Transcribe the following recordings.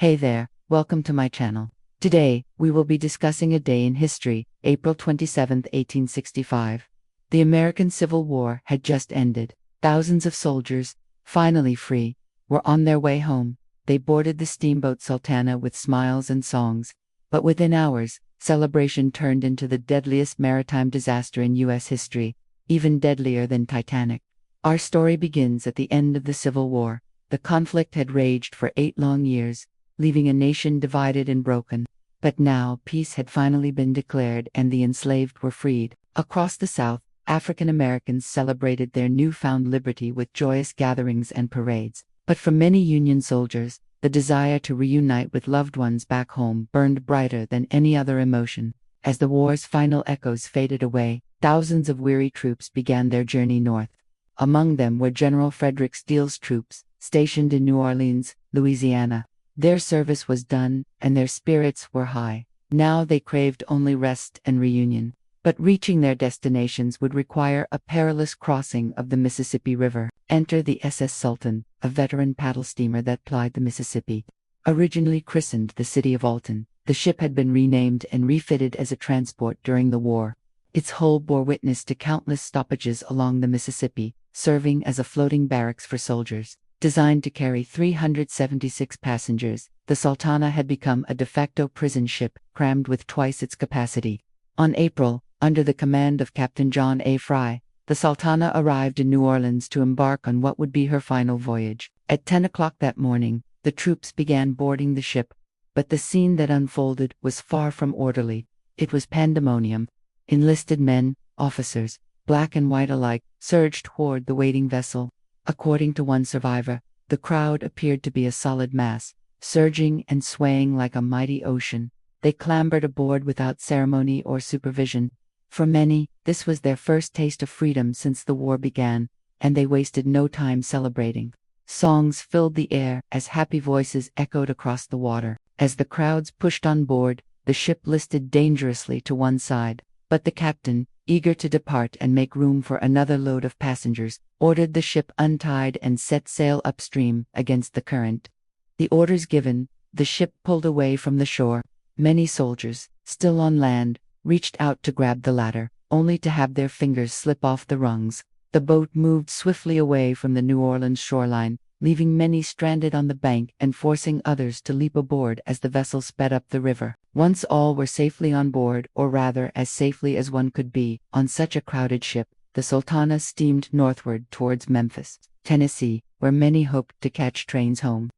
Hey there, welcome to my channel. Today, we will be discussing a day in history, April 27, 1865. The American Civil War had just ended. Thousands of soldiers, finally free, were on their way home. They boarded the steamboat Sultana with smiles and songs. But within hours, celebration turned into the deadliest maritime disaster in U.S. history, even deadlier than Titanic. Our story begins at the end of the Civil War. The conflict had raged for 8 long years, leaving a nation divided and broken. But now peace had finally been declared and the enslaved were freed. Across the South, African Americans celebrated their newfound liberty with joyous gatherings and parades. But for many Union soldiers, the desire to reunite with loved ones back home burned brighter than any other emotion. As the war's final echoes faded away, thousands of weary troops began their journey north. Among them were General Frederick Steele's troops, stationed in New Orleans, Louisiana. Their service was done, and their spirits were high. Now they craved only rest and reunion. But reaching their destinations would require a perilous crossing of the Mississippi River. Enter the SS Sultana, a veteran paddle steamer that plied the Mississippi. Originally christened the City of Alton, the ship had been renamed and refitted as a transport during the war. Its hull bore witness to countless stoppages along the Mississippi, serving as a floating barracks for soldiers. Designed to carry 376 passengers, the Sultana had become a de facto prison ship, crammed with twice its capacity. On April, under the command of Captain John A. Fry, the Sultana arrived in New Orleans to embark on what would be her final voyage. At 10 o'clock that morning, the troops began boarding the ship, but the scene that unfolded was far from orderly. It was pandemonium. Enlisted men, officers, black and white alike, surged toward the waiting vessel. According to one survivor, the crowd appeared to be a solid mass, surging and swaying like a mighty ocean. They clambered aboard without ceremony or supervision. For many, this was their first taste of freedom since the war began, and they wasted no time celebrating. Songs filled the air as happy voices echoed across the water. As the crowds pushed on board, the ship listed dangerously to one side, but the captain, eager to depart and make room for another load of passengers, ordered the ship untied and set sail upstream against the current. The orders given, the ship pulled away from the shore. Many soldiers, still on land, reached out to grab the ladder, only to have their fingers slip off the rungs. The boat moved swiftly away from the New Orleans shoreline, leaving many stranded on the bank and forcing others to leap aboard as the vessel sped up the river. Once all were safely on board, or rather as safely as one could be, on such a crowded ship, the Sultana steamed northward towards Memphis, Tennessee, where many hoped to catch trains home.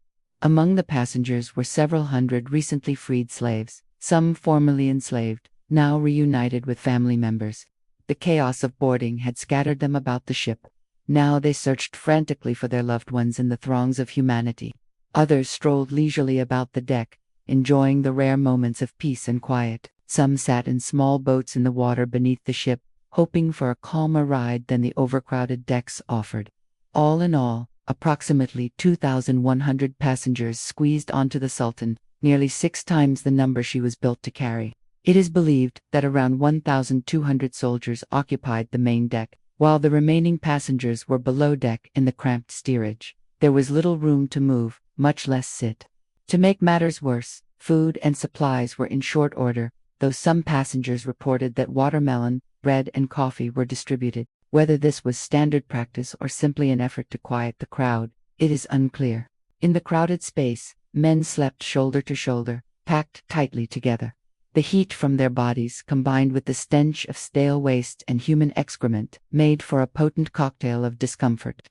Among the passengers were several hundred recently freed slaves, some formerly enslaved, now reunited with family members. The chaos of boarding had scattered them about the ship. Now they searched frantically for their loved ones in the throngs of humanity. Others strolled leisurely about the deck, enjoying the rare moments of peace and quiet. Some sat in small boats in the water beneath the ship, hoping for a calmer ride than the overcrowded decks offered. All in all, approximately 2,100 passengers squeezed onto the Sultan, nearly 6 times the number she was built to carry. It is believed that around 1,200 soldiers occupied the main deck, while the remaining passengers were below deck in the cramped steerage. There was little room to move, much less sit. To make matters worse, food and supplies were in short order, though some passengers reported that watermelon, bread and coffee were distributed. Whether this was standard practice or simply an effort to quiet the crowd, it is unclear. In the crowded space, men slept shoulder to shoulder, packed tightly together. The heat from their bodies, combined with the stench of stale waste and human excrement, made for a potent cocktail of discomfort.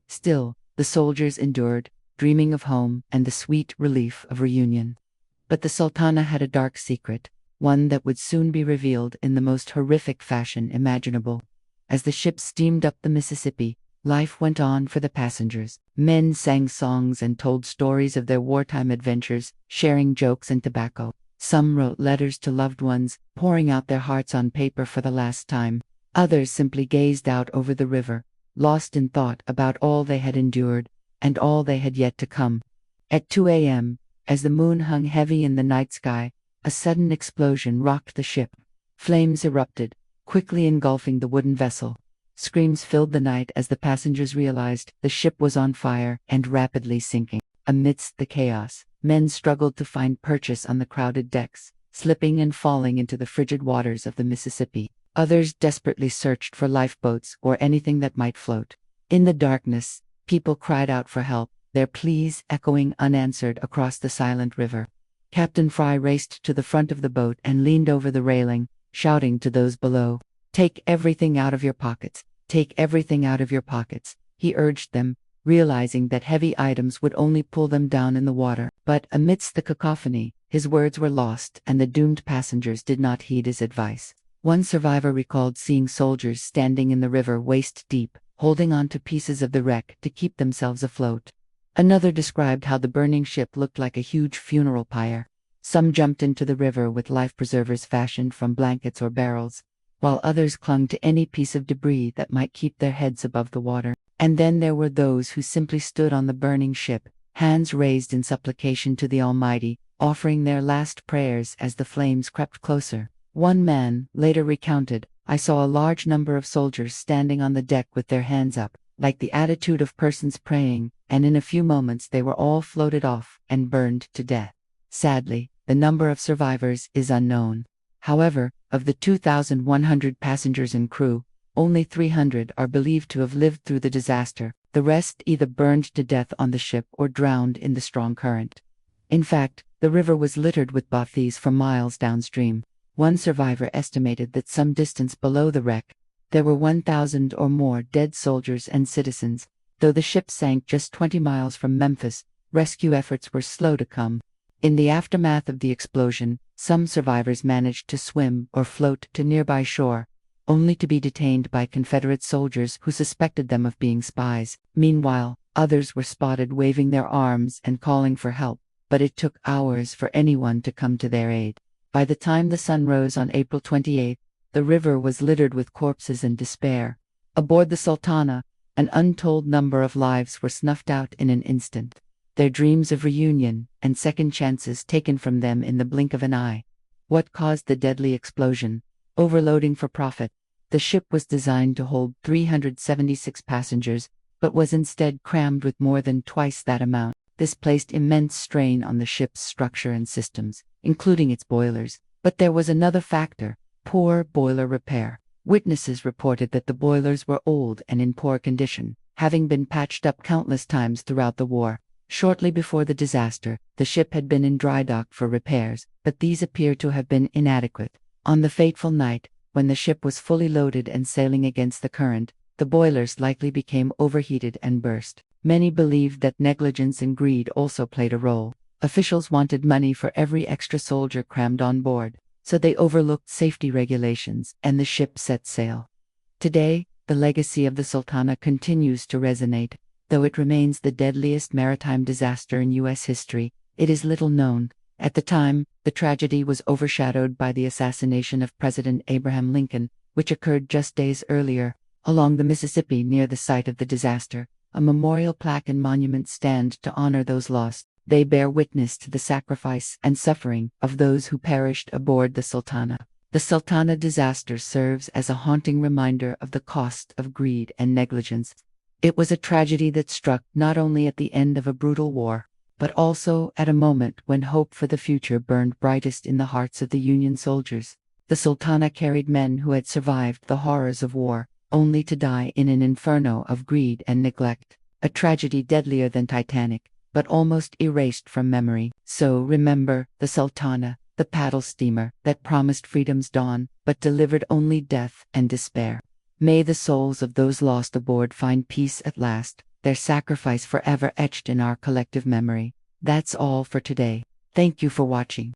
Still, the soldiers endured, dreaming of home and the sweet relief of reunion. But the Sultana had a dark secret, one that would soon be revealed in the most horrific fashion imaginable. As the ship steamed up the Mississippi, life went on for the passengers. Men sang songs and told stories of their wartime adventures, sharing jokes and tobacco. Some wrote letters to loved ones, pouring out their hearts on paper for the last time. Others simply gazed out over the river, lost in thought about all they had endured, and all they had yet to come. At 2 a.m., as the moon hung heavy in the night sky, a sudden explosion rocked the ship. Flames erupted, quickly engulfing the wooden vessel. Screams filled the night as the passengers realized the ship was on fire and rapidly sinking. Amidst the chaos, men struggled to find purchase on the crowded decks, slipping and falling into the frigid waters of the Mississippi. Others desperately searched for lifeboats or anything that might float. In the darkness, people cried out for help, their pleas echoing unanswered across the silent river. Captain Fry raced to the front of the boat and leaned over the railing, shouting to those below, "Take everything out of your pockets! Take everything out of your pockets!" He urged them, realizing that heavy items would only pull them down in the water. But amidst the cacophony, his words were lost and the doomed passengers did not heed his advice. One survivor recalled seeing soldiers standing in the river waist deep, holding on to pieces of the wreck to keep themselves afloat. Another described how the burning ship looked like a huge funeral pyre. Some jumped into the river with life preservers fashioned from blankets or barrels, while others clung to any piece of debris that might keep their heads above the water. And then there were those who simply stood on the burning ship, hands raised in supplication to the Almighty, offering their last prayers as the flames crept closer. One man later recounted, "I saw a large number of soldiers standing on the deck with their hands up, like the attitude of persons praying, and in a few moments they were all floated off and burned to death." Sadly, the number of survivors is unknown. However, of the 2,100 passengers and crew, only 300 are believed to have lived through the disaster. The rest either burned to death on the ship or drowned in the strong current. In fact, the river was littered with bodies for miles downstream. One survivor estimated that some distance below the wreck, there were 1,000 or more dead soldiers and citizens. Though the ship sank just 20 miles from Memphis, rescue efforts were slow to come. In the aftermath of the explosion, some survivors managed to swim or float to nearby shore, only to be detained by Confederate soldiers who suspected them of being spies. Meanwhile, others were spotted waving their arms and calling for help, but it took hours for anyone to come to their aid. By the time the sun rose on April 28, the river was littered with corpses and despair. Aboard the Sultana, an untold number of lives were snuffed out in an instant, their dreams of reunion and second chances taken from them in the blink of an eye. What caused the deadly explosion? Overloading for profit. The ship was designed to hold 376 passengers, but was instead crammed with more than twice that amount. This placed immense strain on the ship's structure and systems, including its boilers. But there was another factor: poor boiler repair. Witnesses reported that the boilers were old and in poor condition, having been patched up countless times throughout the war. Shortly before the disaster, the ship had been in dry dock for repairs, but these appear to have been inadequate. On the fateful night, when the ship was fully loaded and sailing against the current, the boilers likely became overheated and burst. Many believed that negligence and greed also played a role. Officials wanted money for every extra soldier crammed on board, so they overlooked safety regulations and the ship set sail. Today, the legacy of the Sultana continues to resonate. Though it remains the deadliest maritime disaster in U.S. history, it is little known. At the time, the tragedy was overshadowed by the assassination of President Abraham Lincoln, which occurred just days earlier. Along the Mississippi near the site of the disaster, a memorial plaque and monument stand to honor those lost. They bear witness to the sacrifice and suffering of those who perished aboard the Sultana. The Sultana Disaster serves as a haunting reminder of the cost of greed and negligence. It was a tragedy that struck not only at the end of a brutal war, but also at a moment when hope for the future burned brightest in the hearts of the Union soldiers. The Sultana carried men who had survived the horrors of war, only to die in an inferno of greed and neglect, a tragedy deadlier than Titanic, but almost erased from memory. So remember the Sultana, the paddle steamer that promised freedom's dawn, but delivered only death and despair. May the souls of those lost aboard find peace at last, their sacrifice forever etched in our collective memory. That's all for today. Thank you for watching.